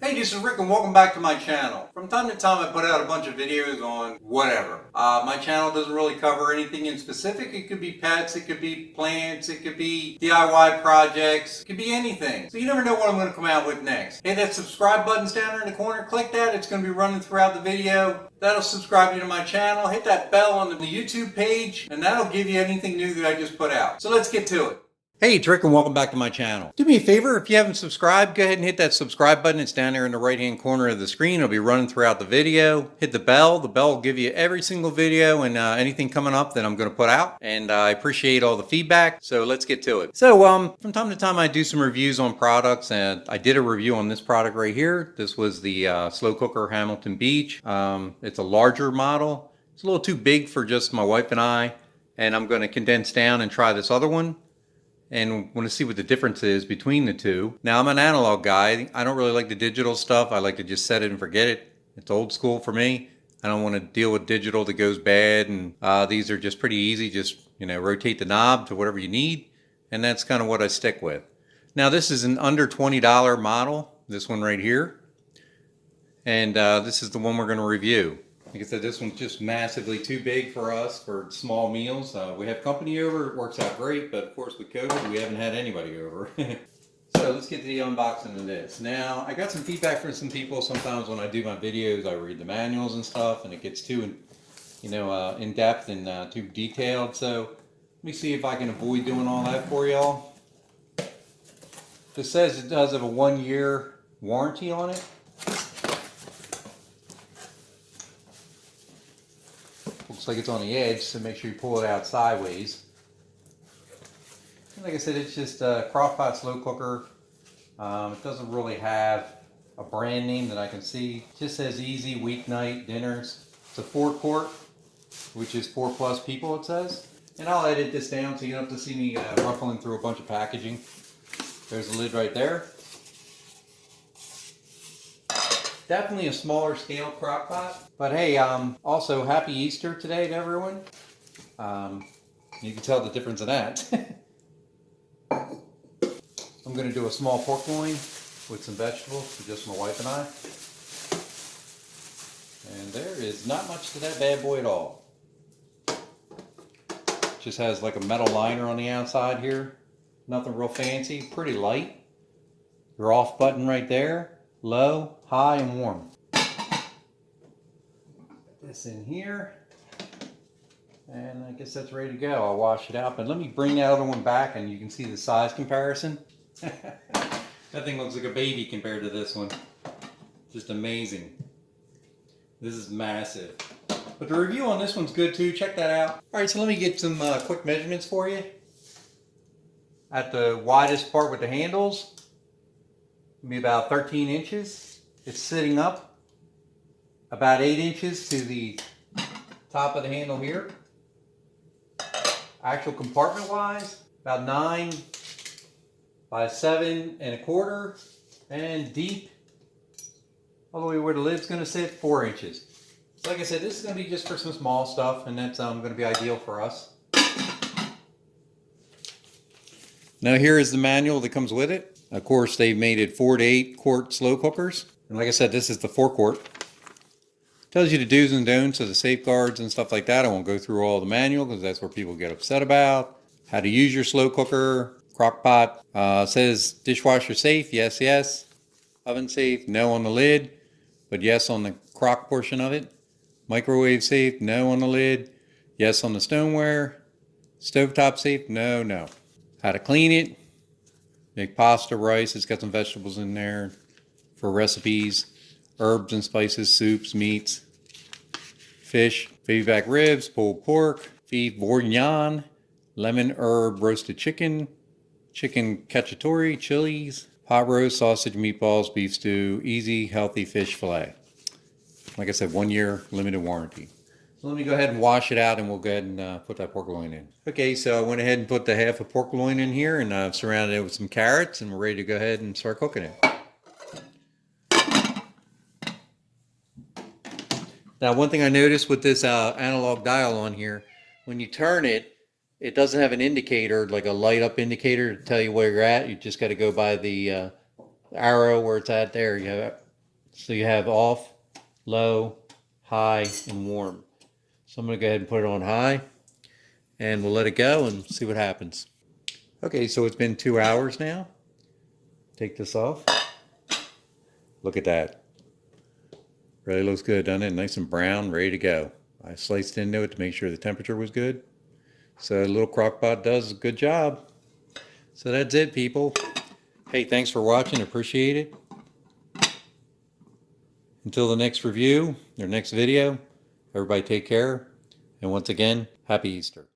Hey, this is Rick and welcome back to my channel. From time to time I put out a bunch of videos on whatever. My channel doesn't really cover anything in specific. It could be pets, it could be plants, it could be DIY projects, it could be anything. So you never know what I'm going to come out with next. Hit that subscribe button down there in the corner, click that, it's going to be running throughout the video. That'll subscribe you to my channel. Hit that bell on the YouTube page and that'll give you anything new that I just put out. So let's get to it. Hey, it's Rick and welcome back to my channel. Do me a favor, if you haven't subscribed, go ahead and hit that subscribe button. It's down there in the right hand corner of the screen. It'll be running throughout the video. Hit the bell. The bell will give you every single video and anything coming up that I'm going to put out. And I appreciate all the feedback. So let's get to it. So from time to time I do some reviews on products, and I did a review on this product right here. This was the Slow Cooker Hamilton Beach. It's a larger model. It's a little too big for just my wife and I. And I'm going to condense down and try this other one, and want to see what the difference is between the two. Now, I'm an analog guy. I don't really like the digital stuff. I like to just set it and forget it. It's old school for me. I don't want to deal with digital that goes bad, and these are just pretty easy. Just, rotate the knob to whatever you need, and that's kind of what I stick with. Now, this is an under $20 model, this one right here, and this is the one we're going to review. Like I said, this one's just massively too big for us for small meals. We have company over, it works out great, but of course with COVID, we haven't had anybody over. So let's get to the unboxing of this. Now, I got some feedback from some people. Sometimes when I do my videos, I read the manuals and stuff, and it gets too, in depth and too detailed. So let me see if I can avoid doing all that for y'all. This says it does have a 1-year warranty on it. Looks like it's on the edge, so make sure you pull it out sideways. And like I said, it's just a Crock-Pot Slow Cooker. It doesn't really have a brand name that I can see. It just says easy weeknight dinners. It's a 4-quart, which is 4+ people, it says. And I'll edit this down so you don't have to see me ruffling through a bunch of packaging. There's the lid right there. Definitely a smaller scale crock pot. But hey, also happy Easter today to everyone. You can tell the difference in that. I'm going to do a small pork loin with some vegetables for just my wife and I. And there is not much to that bad boy at all. Just has like a metal liner on the outside here. Nothing real fancy, pretty light. Your off button right there. Low, high, and warm. Put this in here, and I guess that's ready to go. I'll wash it out, but let me bring that other one back and you can see the size comparison. That thing looks like a baby compared to this one. Just amazing. This is massive. But the review on this one's good too. Check that out. Alright, so let me get some quick measurements for you. At the widest part with the handles, be about 13 inches. It's sitting up about 8 inches to the top of the handle here. Actual compartment wise, about 9 by 7¼ and deep all the way where the lid's going to sit, 4 inches. So like I said, this is going to be just for some small stuff, and that's going to be ideal for us. Now here is the manual that comes with it. Of course, they've made it 4 to 8 quart slow cookers. And like I said, this is the 4-quart. Tells you the do's and don'ts of the safeguards and stuff like that. I won't go through all the manual because that's where people get upset about. How to use your slow cooker. Crock-Pot. Says dishwasher safe. Yes, yes. Oven safe. No on the lid, but yes on the crock portion of it. Microwave safe. No on the lid. Yes on the stoneware. Stovetop safe. No, no. How to clean it. Make pasta, rice. It's got some vegetables in there for recipes. Herbs and spices, soups, meats. Fish, baby back ribs, pulled pork, beef bourguignon, lemon herb roasted chicken, chicken cacciatore, chilies, pot roast, sausage, meatballs, beef stew, easy, healthy fish fillet. Like I said, 1-year limited warranty. So let me go ahead and wash it out and we'll go ahead and put that pork loin in. Okay, so I went ahead and put the half a pork loin in here, and I've surrounded it with some carrots, and we're ready to go ahead and start cooking it. Now, one thing I noticed with this analog dial on here, when you turn it, it doesn't have an indicator, like a light up indicator to tell you where you're at. You just got to go by the arrow where it's at there. You have So you have off, low, high, and warm. So I'm going to go ahead and put it on high, and we'll let it go and see what happens. Okay, so it's been 2 hours now. Take this off. Look at that. Really looks good, doesn't it? Nice and brown, ready to go. I sliced into it to make sure the temperature was good. So a little Crock-Pot does a good job. So that's it, people. Hey, thanks for watching. Appreciate it. Until the next review or next video, everybody take care. And once again, happy Easter.